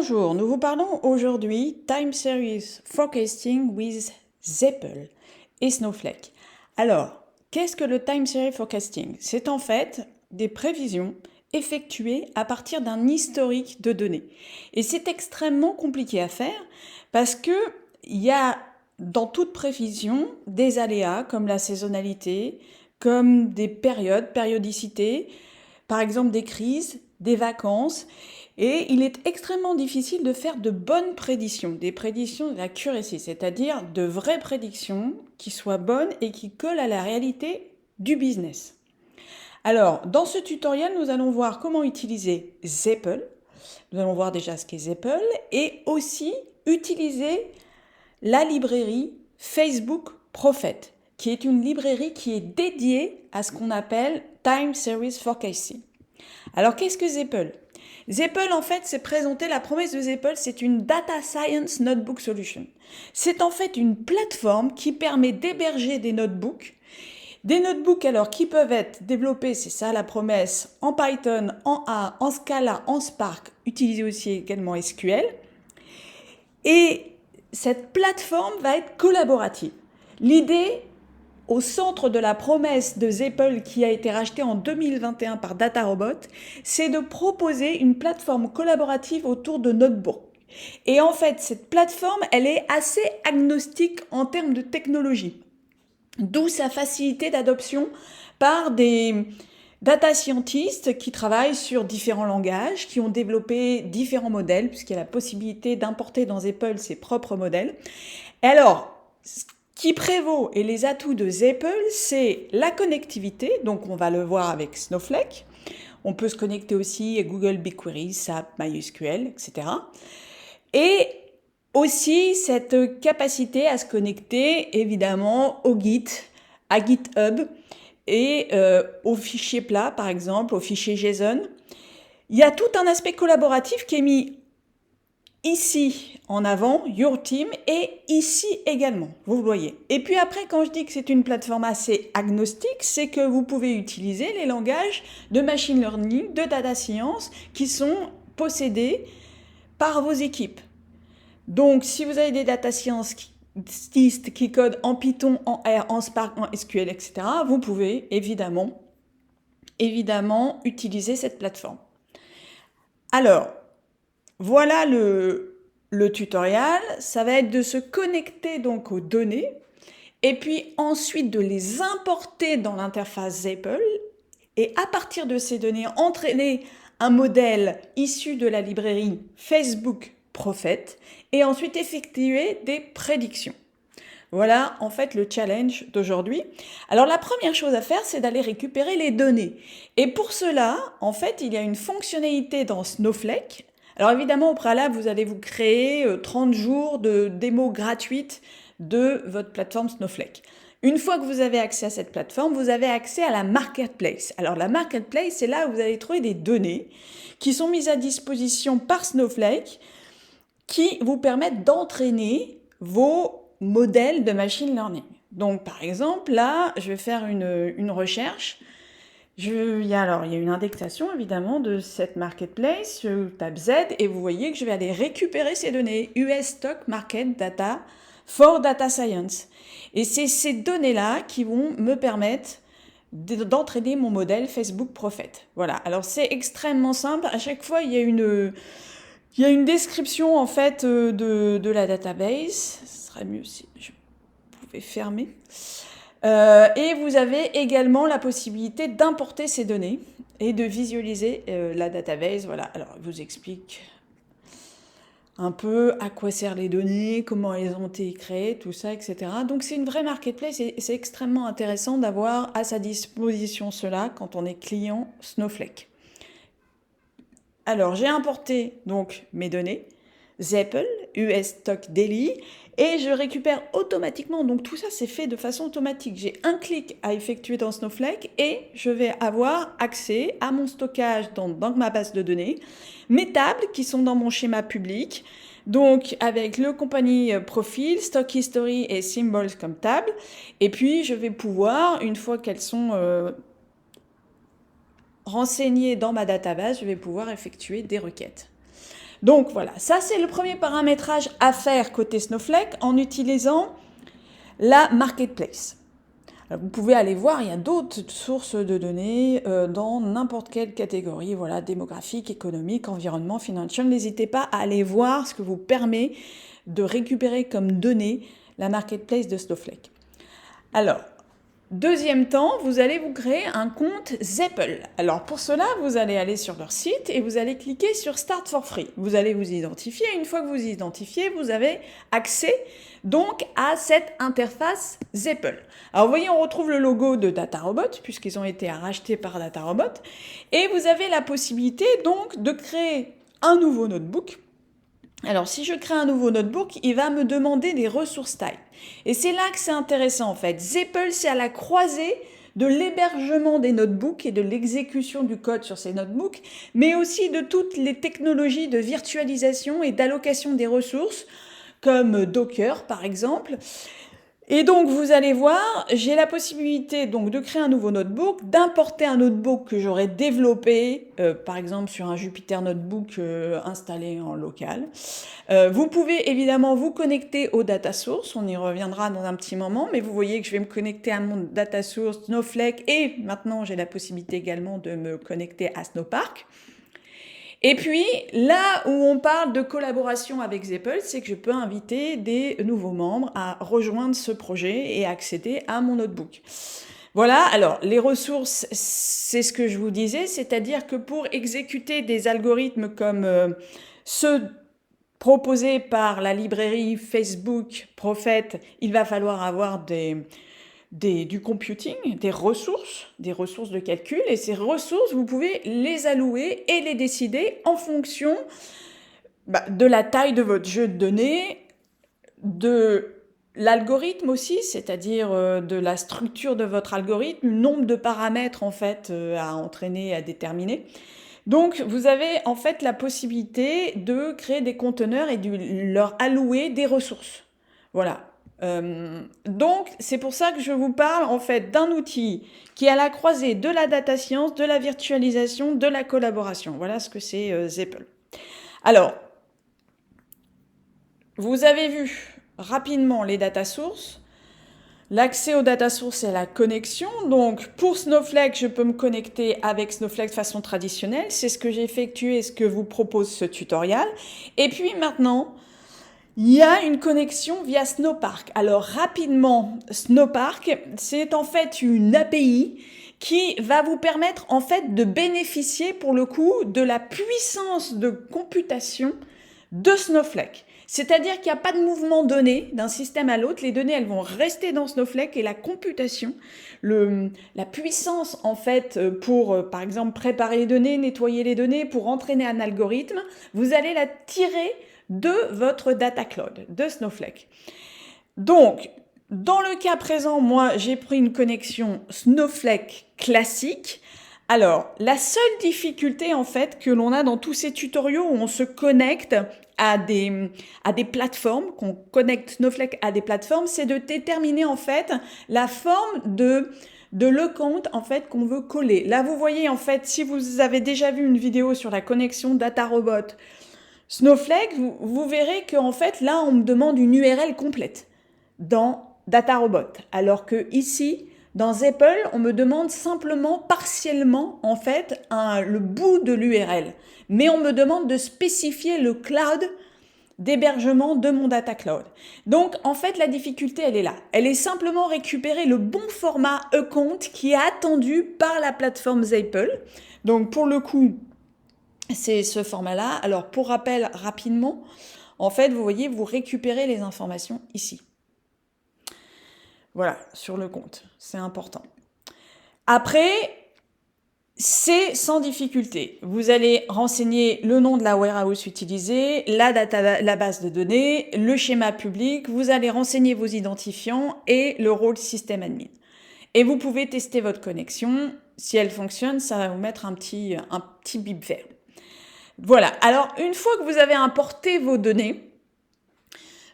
Bonjour, nous vous parlons aujourd'hui Time Series Forecasting with Zeppel et Snowflake. Alors, qu'est-ce que le Time Series Forecasting? C'est en fait des prévisions effectuées à partir d'un historique de données. Et c'est extrêmement compliqué à faire parce que il y a dans toute prévision des aléas comme la saisonnalité, comme des périodes, périodicité, par exemple des crises, des vacances. Et il est extrêmement difficile de faire de bonnes prédictions, des prédictions d'accuracy, c'est-à-dire de vraies prédictions qui soient bonnes et qui collent à la réalité du business. Alors, dans ce tutoriel, nous allons voir comment utiliser Zeppel. Nous allons voir déjà ce qu'est Zeppel et aussi utiliser la librairie Facebook Prophet, qui est une librairie qui est dédiée à ce qu'on appelle Time Series Forecasting. Alors, qu'est-ce que Zeppel? Zeppel, en fait, c'est présenté, la promesse de Zeppel, c'est une Data Science Notebook Solution. C'est en fait une plateforme qui permet d'héberger des notebooks. Des notebooks, alors, qui peuvent être développés, c'est ça la promesse, en Python, en A, en Scala, en Spark, utilisés aussi également SQL. Et cette plateforme va être collaborative. L'idée, au centre de la promesse de Zeppel qui a été rachetée en 2021 par DataRobot, c'est de proposer une plateforme collaborative autour de notebooks. Et en fait, cette plateforme, elle est assez agnostique en termes de technologie. D'où sa facilité d'adoption par des data scientists qui travaillent sur différents langages, qui ont développé différents modèles, puisqu'il y a la possibilité d'importer dans Zeppel ses propres modèles. Et alors, qui prévaut et les atouts de Zeppel, c'est la connectivité, donc on va le voir avec Snowflake. On peut se connecter aussi à Google BigQuery, SAP, MySQL, etc. Et aussi cette capacité à se connecter évidemment au Git, à GitHub et aux fichiers plats par exemple, aux fichiers JSON. Il y a tout un aspect collaboratif qui est mis ici en avant, Your Team, et ici également, vous voyez. Et puis après, quand je dis que c'est une plateforme assez agnostique, c'est que vous pouvez utiliser les langages de machine learning, de data science, qui sont possédés par vos équipes. Donc, si vous avez des data scientists qui codent en Python, en R, en Spark, en SQL, etc., vous pouvez évidemment utiliser cette plateforme. Alors, voilà le tutoriel. Ça va être de se connecter donc aux données et puis ensuite de les importer dans l'interface Zeppel et à partir de ces données, entraîner un modèle issu de la librairie Facebook Prophet et ensuite effectuer des prédictions. Voilà en fait le challenge d'aujourd'hui. Alors la première chose à faire, c'est d'aller récupérer les données. Et pour cela, en fait, il y a une fonctionnalité dans Snowflake. Alors évidemment, au préalable, vous allez vous créer 30 jours de démo gratuite de votre plateforme Snowflake. Une fois que vous avez accès à cette plateforme, vous avez accès à la marketplace. Alors la marketplace, c'est là où vous allez trouver des données qui sont mises à disposition par Snowflake qui vous permettent d'entraîner vos modèles de machine learning. Donc par exemple, là, je vais faire une recherche. Il y a une indexation évidemment de cette marketplace, je tape Z et vous voyez que je vais aller récupérer ces données US Stock Market Data for Data Science. Et c'est ces données-là qui vont me permettre d'entraîner mon modèle Facebook Prophet. Voilà, alors c'est extrêmement simple, à chaque fois il y a une description en fait de la database, ce serait mieux si je pouvais fermer. Et vous avez également la possibilité d'importer ces données et de visualiser la database. Voilà, alors je vous explique un peu à quoi servent les données, comment elles ont été créées, tout ça, etc. Donc c'est une vraie marketplace et c'est extrêmement intéressant d'avoir à sa disposition cela quand on est client Snowflake. Alors j'ai importé donc mes données, Zeppel, US Stock Daily, et je récupère automatiquement, donc tout ça c'est fait de façon automatique. J'ai un clic à effectuer dans Snowflake et je vais avoir accès à mon stockage dans ma base de données, mes tables qui sont dans mon schéma public, donc avec le compagnie profil, stock history et symbols comme table, et puis je vais pouvoir, une fois qu'elles sont renseignées dans ma database, je vais pouvoir effectuer des requêtes. Donc voilà, ça c'est le premier paramétrage à faire côté Snowflake en utilisant la marketplace. Alors, vous pouvez aller voir, il y a d'autres sources de données dans n'importe quelle catégorie, voilà, démographique, économique, environnement, financial. N'hésitez pas à aller voir ce que vous permet de récupérer comme données la marketplace de Snowflake. Alors, deuxième temps, vous allez vous créer un compte Zeppel. Alors pour cela, vous allez aller sur leur site et vous allez cliquer sur Start for Free. Vous allez vous identifier. Une fois que vous vous identifiez, vous avez accès donc à cette interface Zeppel. Alors vous voyez, on retrouve le logo de DataRobot puisqu'ils ont été rachetés par DataRobot. Et vous avez la possibilité donc de créer un nouveau notebook. Alors, si je crée un nouveau notebook, il va me demander des ressources type. Et c'est là que c'est intéressant, en fait. Zeppel, c'est à la croisée de l'hébergement des notebooks et de l'exécution du code sur ces notebooks, mais aussi de toutes les technologies de virtualisation et d'allocation des ressources, comme Docker, par exemple. Et donc, vous allez voir, j'ai la possibilité donc de créer un nouveau notebook, d'importer un notebook que j'aurais développé, par exemple sur un Jupyter Notebook installé en local. Vous pouvez évidemment vous connecter au data source, on y reviendra dans un petit moment, mais vous voyez que je vais me connecter à mon data source Snowflake et maintenant j'ai la possibilité également de me connecter à Snowpark. Et puis, là où on parle de collaboration avec Zeppel, c'est que je peux inviter des nouveaux membres à rejoindre ce projet et accéder à mon notebook. Voilà, alors les ressources, c'est ce que je vous disais, c'est-à-dire que pour exécuter des algorithmes comme ceux proposés par la librairie Facebook Prophet, il va falloir avoir du computing, des ressources de calcul, et ces ressources, vous pouvez les allouer et les décider en fonction de la taille de votre jeu de données, de l'algorithme aussi, c'est-à-dire de la structure de votre algorithme, le nombre de paramètres en fait à entraîner, à déterminer. Donc, vous avez en fait la possibilité de créer des conteneurs et de leur allouer des ressources. Voilà. Donc, c'est pour ça que je vous parle en fait d'un outil qui est à la croisée de la data science, de la virtualisation, de la collaboration. Voilà ce que c'est Zeppel. Alors, vous avez vu rapidement les data sources. L'accès aux data sources et la connexion. Donc, pour Snowflake, je peux me connecter avec Snowflake de façon traditionnelle. C'est ce que j'ai effectué et ce que vous propose ce tutoriel. Et puis maintenant, il y a une connexion via Snowpark. Alors rapidement, Snowpark, c'est en fait une API qui va vous permettre en fait de bénéficier pour le coup de la puissance de computation de Snowflake. C'est-à-dire qu'il n'y a pas de mouvement donné d'un système à l'autre. Les données, elles vont rester dans Snowflake et la computation, la puissance en fait pour, par exemple, préparer les données, nettoyer les données, pour entraîner un algorithme, vous allez la tirer de votre data cloud, de Snowflake. Donc, dans le cas présent, moi, j'ai pris une connexion Snowflake classique. Alors, la seule difficulté, en fait, que l'on a dans tous ces tutoriaux où on se connecte à des plateformes, qu'on connecte Snowflake à des plateformes, c'est de déterminer, en fait, la forme de le compte, en fait, qu'on veut coller. Là, vous voyez, en fait, si vous avez déjà vu une vidéo sur la connexion DataRobot Snowflake, vous verrez qu'en fait, là, on me demande une URL complète dans DataRobot. Alors que ici, dans Zeppel, on me demande simplement, partiellement, en fait, le bout de l'URL. Mais on me demande de spécifier le cloud d'hébergement de mon data cloud. Donc, en fait, la difficulté, elle est là. Elle est simplement récupérer le bon format account qui est attendu par la plateforme Zeppel. Donc, pour le coup, c'est ce format-là. Alors, pour rappel, rapidement, en fait, vous voyez, vous récupérez les informations ici. Voilà, sur le compte. C'est important. Après, c'est sans difficulté. Vous allez renseigner le nom de la warehouse utilisée, la base de données, le schéma public, vous allez renseigner vos identifiants et le rôle système admin. Et vous pouvez tester votre connexion. Si elle fonctionne, ça va vous mettre un petit bip vert. Voilà, alors une fois que vous avez importé vos données,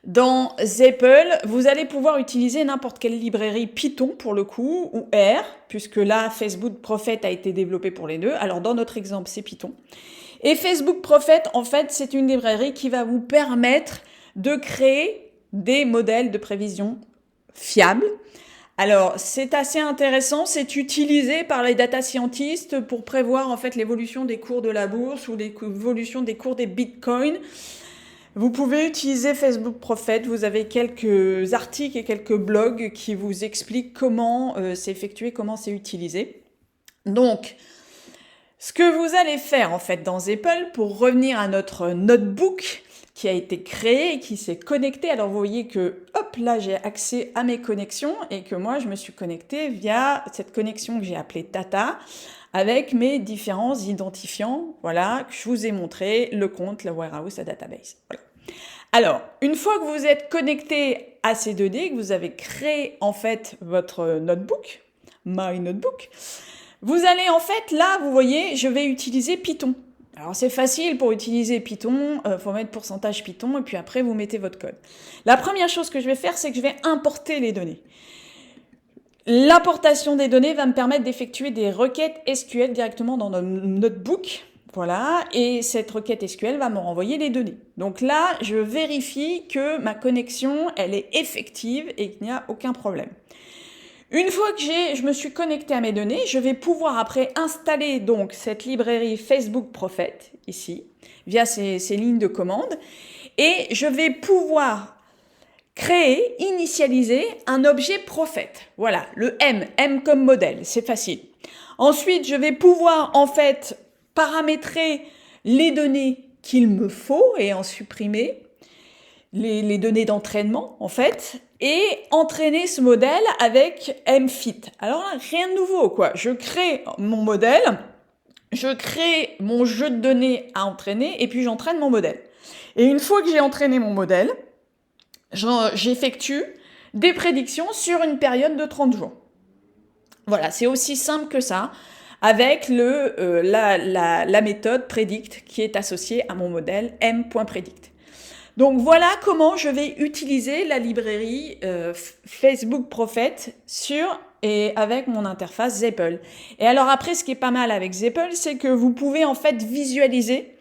dans Zeppel, vous allez pouvoir utiliser n'importe quelle librairie Python pour le coup, ou R, puisque là, Facebook Prophet a été développé pour les deux. Alors dans notre exemple, c'est Python. Et Facebook Prophet, en fait, c'est une librairie qui va vous permettre de créer des modèles de prévision fiables. Alors, c'est assez intéressant, c'est utilisé par les data scientists pour prévoir en fait l'évolution des cours de la bourse ou l'évolution des cours des bitcoins. Vous pouvez utiliser Facebook Prophet, vous avez quelques articles et quelques blogs qui vous expliquent comment c'est effectué, comment c'est utilisé. Donc, ce que vous allez faire en fait dans Zeppel, pour revenir à notre notebook qui a été créé et qui s'est connecté, alors vous voyez que hop là j'ai accès à mes connexions et que moi je me suis connectée via cette connexion que j'ai appelée Data avec mes différents identifiants, voilà, que je vous ai montré, le compte, le warehouse, la database. Voilà. Alors, une fois que vous êtes connecté à ces données, que vous avez créé en fait votre notebook, My Notebook, vous allez en fait, là, vous voyez, je vais utiliser Python. Alors c'est facile pour utiliser Python, faut mettre pourcentage Python et puis après vous mettez votre code. La première chose que je vais faire, c'est que je vais importer les données. L'importation des données va me permettre d'effectuer des requêtes SQL directement dans notre notebook. Voilà, et cette requête SQL va me renvoyer les données. Donc là, je vérifie que ma connexion, elle est effective et qu'il n'y a aucun problème. Une fois que je me suis connecté à mes données, je vais pouvoir après installer donc cette librairie Facebook Prophet, ici, via ces lignes de commande, et je vais pouvoir créer, initialiser un objet Prophet. Voilà, le M comme modèle, c'est facile. Ensuite, je vais pouvoir en fait paramétrer les données qu'il me faut et en supprimer, les données d'entraînement en fait, et entraîner ce modèle avec MFit. Alors là, rien de nouveau quoi. Je crée mon modèle, je crée mon jeu de données à entraîner et puis j'entraîne mon modèle. Et une fois que j'ai entraîné mon modèle, j'effectue des prédictions sur une période de 30 jours. Voilà, c'est aussi simple que ça, avec la méthode predict qui est associée à mon modèle m.predict. Donc voilà comment je vais utiliser la librairie Facebook Prophet avec mon interface Zeppel. Et alors après, ce qui est pas mal avec Zeppel, c'est que vous pouvez en fait visualiser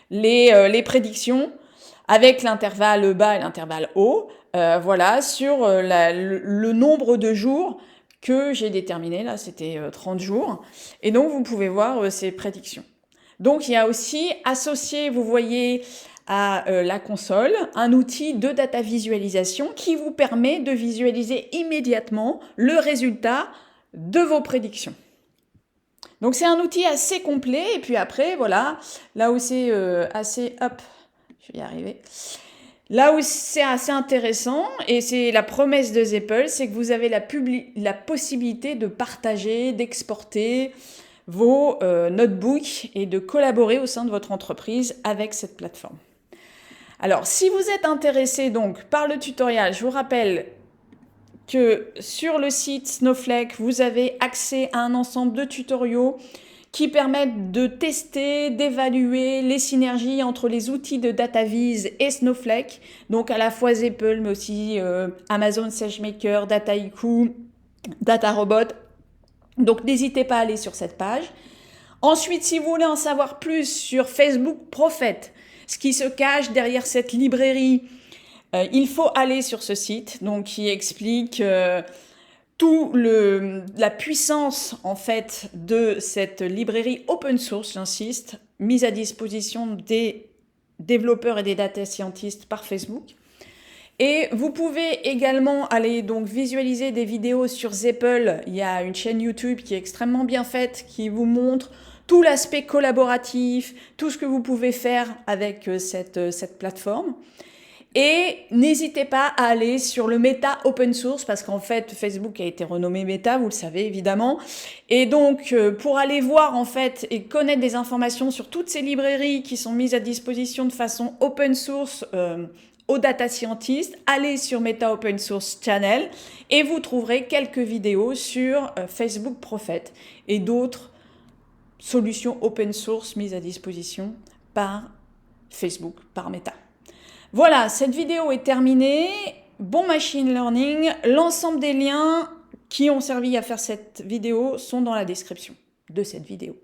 les prédictions avec l'intervalle bas et l'intervalle haut, voilà, sur le nombre de jours que j'ai déterminé. Là, c'était 30 jours. Et donc, vous pouvez voir ces prédictions. Donc, il y a aussi associé, vous voyez, à la console, un outil de data visualisation qui vous permet de visualiser immédiatement le résultat de vos prédictions. Donc c'est un outil assez complet et puis après, voilà, là où c'est assez, hop, je vais y arriver, là où c'est assez intéressant et c'est la promesse de Zeppel, c'est que vous avez la possibilité de partager, d'exporter vos notebooks et de collaborer au sein de votre entreprise avec cette plateforme. Alors, si vous êtes intéressé donc par le tutoriel, je vous rappelle que sur le site Snowflake, vous avez accès à un ensemble de tutoriaux qui permettent de tester, d'évaluer les synergies entre les outils de DataVis et Snowflake, donc à la fois Zeppel, mais aussi Amazon SageMaker, Dataiku, DataRobot. Donc n'hésitez pas à aller sur cette page. Ensuite, si vous voulez en savoir plus sur Facebook Prophet, ce qui se cache derrière cette librairie, il faut aller sur ce site, donc qui explique la puissance en fait de cette librairie open source, j'insiste, mise à disposition des développeurs et des data scientists par Facebook. Et vous pouvez également aller donc visualiser des vidéos sur Zeppel. Il y a une chaîne YouTube qui est extrêmement bien faite, qui vous montre tout l'aspect collaboratif, tout ce que vous pouvez faire avec cette plateforme. Et n'hésitez pas à aller sur le Meta Open Source parce qu'en fait, Facebook a été renommé Meta, vous le savez évidemment. Et donc, pour aller voir en fait et connaître des informations sur toutes ces librairies qui sont mises à disposition de façon open source aux data scientists, allez sur Meta Open Source Channel et vous trouverez quelques vidéos sur Facebook Prophet et d'autres solutions open source mises à disposition par Facebook, par Meta. Voilà, cette vidéo est terminée. Bon machine learning. L'ensemble des liens qui ont servi à faire cette vidéo sont dans la description de cette vidéo.